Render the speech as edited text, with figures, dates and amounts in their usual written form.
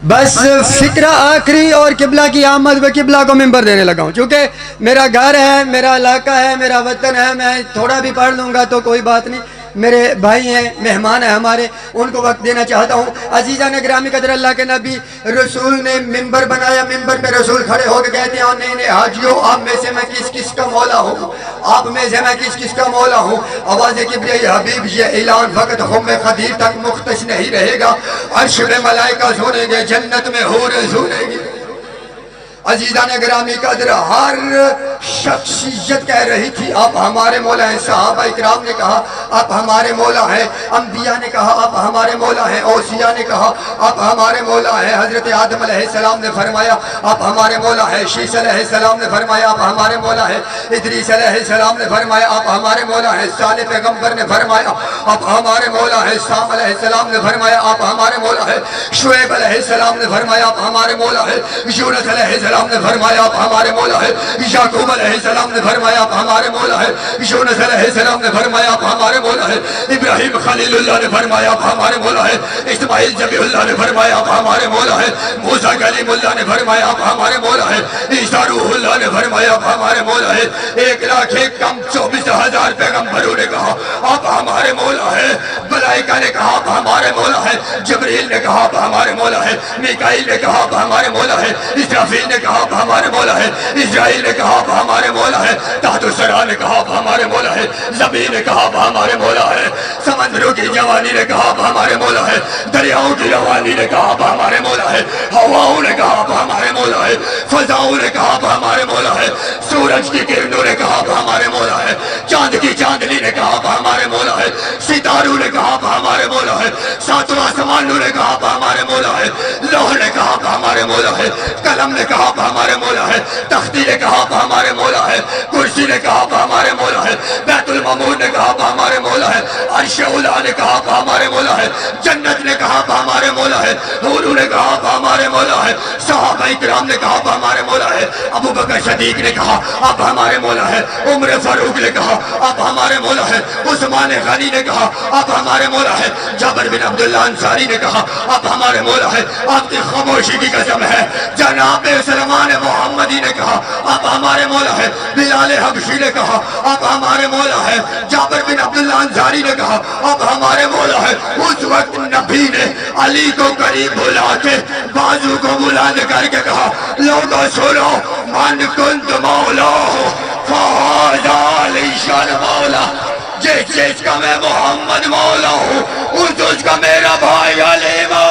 بس فکرہ آخری اور قبلہ کی آمد و قبلہ کو منبر دینے لگا ہوں، چونکہ میرا گھر ہے، میرا علاقہ ہے، میرا وطن ہے، میں تھوڑا بھی پڑھ لوں گا تو کوئی بات نہیں، میرے بھائی ہیں، مہمان ہیں ہمارے، ان کو وقت دینا چاہتا ہوں۔ عزیزان گرامی قدر، اللہ کے نبی رسول نے منبر بنایا، منبر پہ رسول کھڑے ہو کے کہتے ہیں نہیں حاجیو، آپ میں سے میں کس کا مولا ہوں، آپ میں سے میں کس کا مولا ہوں۔ آواز کبریائی حبیب یہ اعلان فقط خم خدیر تک مختص نہیں رہے گا، عرش میں ملائکہ سنیں گے، جنت میں حور سنیں گے۔ عزیزان گرامی قدر، ہر شخصیت کہہ رہی تھی آپ ہمارے مولا ہیں، صحابہ اکرام نے کہا آپ ہمارے مولا ہیں، انبیاء نے کہا آپ ہمارے مولا ہیں، اوصیاء نے کہا آپ ہمارے مولا ہیں، حضرت آدم علیہ السلام نے فرمایا آپ ہمارے مولا ہیں، شیس علیہ السلام نے فرمایا آپ ہمارے مولا ہیں، ادریس علیہ السلام نے فرمایا آپ ہمارے مولا ہیں، صالح پیغمبر نے فرمایا آپ ہمارے مولا ہیں، سام علیہ السلام نے فرمایا آپ ہمارے مولا ہیں، شعیب علیہ السلام نے فرمایا آپ ہمارے مولا ہیں، یونس علیہ السلام نے فرمایا آپ ہمارے مولا ہے، یعقوب علیہ السلام نے فرمایا آپ ہمارے مولا ہے، یونس علیہ السلام نے فرمایا آپ ہمارے مولا ہے، ابراہیم خلیل اللہ نے فرمایا آپ ہمارے مولا ہے، اسماعیل جبی اللہ نے فرمایا آپ ہمارے مولا ہے، موسیٰ کلیم اللہ نے فرمایا آپ ہمارے مولا ہے، عیسیٰ روح اللہ نے فرمایا آپ ہمارے مولا ہے، 1,24,000 پیغمبروں نے کہا آپ ہمارے مولا ہے، ملائکہ نے کہا آپ ہمارے مولا ہے، جبریل نے کہا آپ ہمارے مولا ہے، میکائیل نے کہا آپ ہمارے مولا ہے، اسرافیل نے کہا آپ ہمارے مولا ہے، اسرائیل نے کہا آپ ہمارے مولا ہے، تحت الثری نے کہا آپ ہمارے مولا ہے، زمین نے کہا آپ ہمارے مولا ہے، سمندروں کی جوانی نے کہا آپ ہمارے مولا ہے، دریاؤں کی روانی نے کہا آپ ہمارے مولا ہے، ہواؤں نے کہا آپ ہمارے مولا ہے، فضاؤں نے کہا آپ ہمارے مولا ہے، سورج کی کرنوں نے کہا آپ ہمارے مولا ہے، چاند کی چاندنی نے کہا آپ ہمارے مولا ہے، ستاروں نے کہا آپ ہمارے مولا ہے، ساتوں آسمانوں نے کہا آپ ہمارے مولا ہے، لوح نے کہا آپ ہمارے مولا ہے، قلم نے کہا آپ ہمارے مولا ہے، تختی نے کہا آپ ہمارے مولا ہے، کرسی نے کہا آپ ہمارے مولا ہے، بیت المعمور نے کہا آپ ہمارے مولا ہے، عرش اولی نے کہا آپ ہمارے مولا ہے، جنت نے کہا آپ ہمارے مولا ہے، حور نے کہا آپ ہمارے مولا ہے، صحابہ اکرام نے کہا آپ ہمارے مولا ہے، ابو بکر صدیق نے کہا آپ ہمارے مولا ہے، عمر فاروق نے کہا آپ ہمارے مولا ہے، عثمان غنی نے کہا آپ ہمارے مولا ہے، جابر بن عبداللہ انصاری نے کہا آپ ہمارے مولا ہے، آپ کی خاموشی کی قسم ہے، جناب سلمان محمدی نے کہا آپ ہمارے مولا ہے، بلال حبشی نے کہا آپ ہمارے مولا ہے، جابر بن عبداللہ انصاری نے کہا آپ ہمارے مولا ہے۔ اس وقت نبی نے علی کو قریب بلا کے بازو کو بلند کر کے کہا لوگوں سنو، من کنت مولا فہذا علی شان مولا، جس چیز کا میں محمد مولا ہوں اس کا میرا بھائی علی مولا